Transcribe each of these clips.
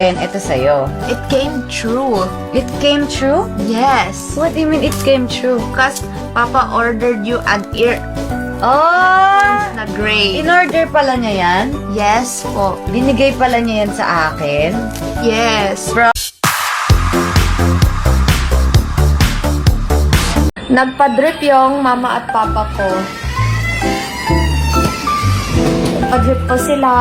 And ito sa'yo. It came true. It came true? Yes. What do you mean it came true? Because Papa ordered you an ear Oh! na gray. In-order pala niya yan? Yes po. Binigay pala niya yan sa akin? Yes. Nagpa-drip yung mama at papa ko. Nagpa-drip po sila.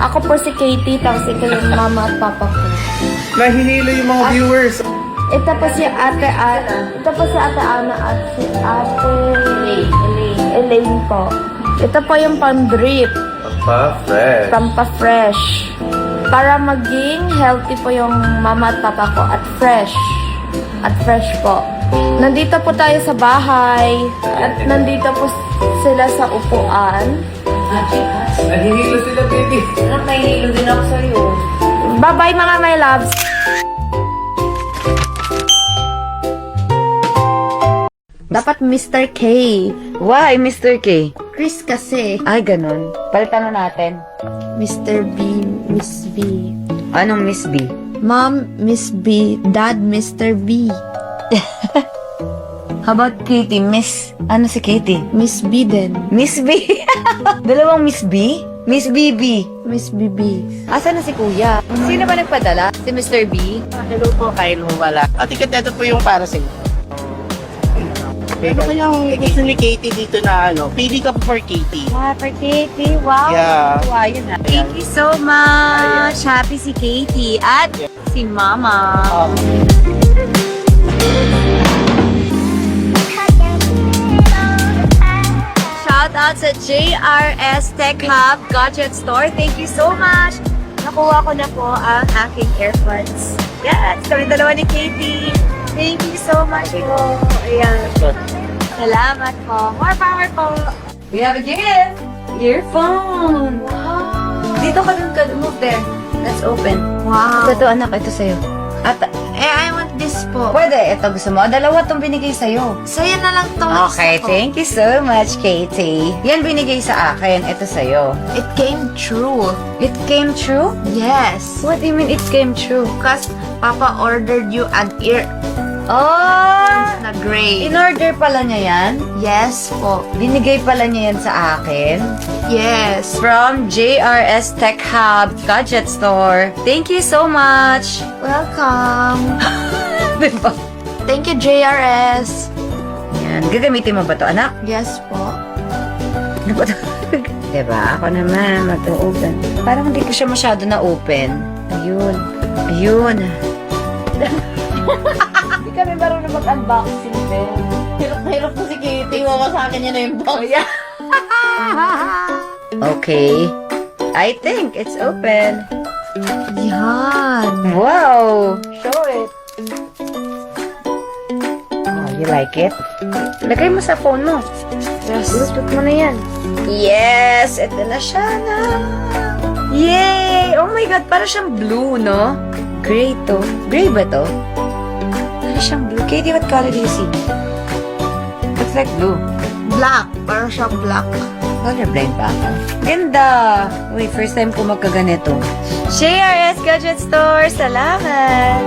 Ako po si Katie, tapos ito yung mama at papa ko. Nahihilo yung mga viewers. Ito po si Ate Ana at si Ate Elaine po. Ito po yung pang-drip. Pa-fresh. Pampa-fresh. Para maging healthy po yung mama at papa ko at fresh. At fresh po. Nandito po tayo sa bahay. At nandito po sila sa upuan. Nahihilo sila, baby. Nahihilo din ako sa'yo. Bye-bye mga my loves. Dapat Mr. K. Why, Mr. K? Chris kasi. Ay, ganun. Palitan na natin. Mr. B, Miss B. Anong Miss B? Mom, Miss B. Dad, Mr. B. How about Katie? Miss? Ano si Katie? Miss B din. Miss B? Dalawang Miss B? Miss BB. Miss BB. Asa na si Kuya? Sino ba nagpadala? Si Mr. B? Hello po, Kyle Huwala. At ito po yung para sa inyo. Ano kayang gusto ni Katie dito na ano? Pili ka po for Katie. Ah, for Katie. Wow. Yeah. Wow, yun na. Thank you so much. Happy si Katie at si Mama. Shout out sa JRS Tech Hub Gadget Store. Thank you so much. Nakuha ko na po ang aking AirPods. Yes, kami dalawa ni Katie. Thank you so much po. Ayan. Salamat po. More power po. We have a gift. Earphone. Wow. Dito ka dun ka. Move there. Let's open. Wow. Ito anak. Ito sa'yo. At, I want this po. pwede. Ito gusto mo. Dalawa tong binigay sa'yo. Sa'yo na lang to. Okay, Gusto ko. thank you so much, Katie. Yan binigay sa akin. Ito sa'yo. It came true. It came true? Yes. What do you mean it came true? Because Papa ordered you an ear Oh! na gray. In-order pala niya yan? Yes po. Binigay pala niya yan sa akin? Yes. From JRS Tech Hub Gadget Store. Thank you so much. Welcome. Diba? Thank you, JRS. Yan. Gagamitin mo ba to, anak? Yes po. Ano ba to? Diba? Ako naman, mag-open. Parang hindi ko siya masyado na-open. Ayun. Ayun. Hindi kami marunong mag-unboxing, Ben. Hirap na hirap po si Katie. Iwan ko sa akin yan na yung box. Okay. I think it's open. Yan. Wow! Show it. Oh, you like it? Lagay mo sa phone mo. Yes. Bluetooth mo na yan. Yes! Ito na siya na. Yay! Oh my God! Para siyang blue, no? Gray to. Gray ba to? Para siyang blue. Katie, what color do you see? Looks like blue. Black. Para siya black. Colorblind ba ako? Ganda! Wait, first time ko magkaganito. JRS Gadget Store! Salamat!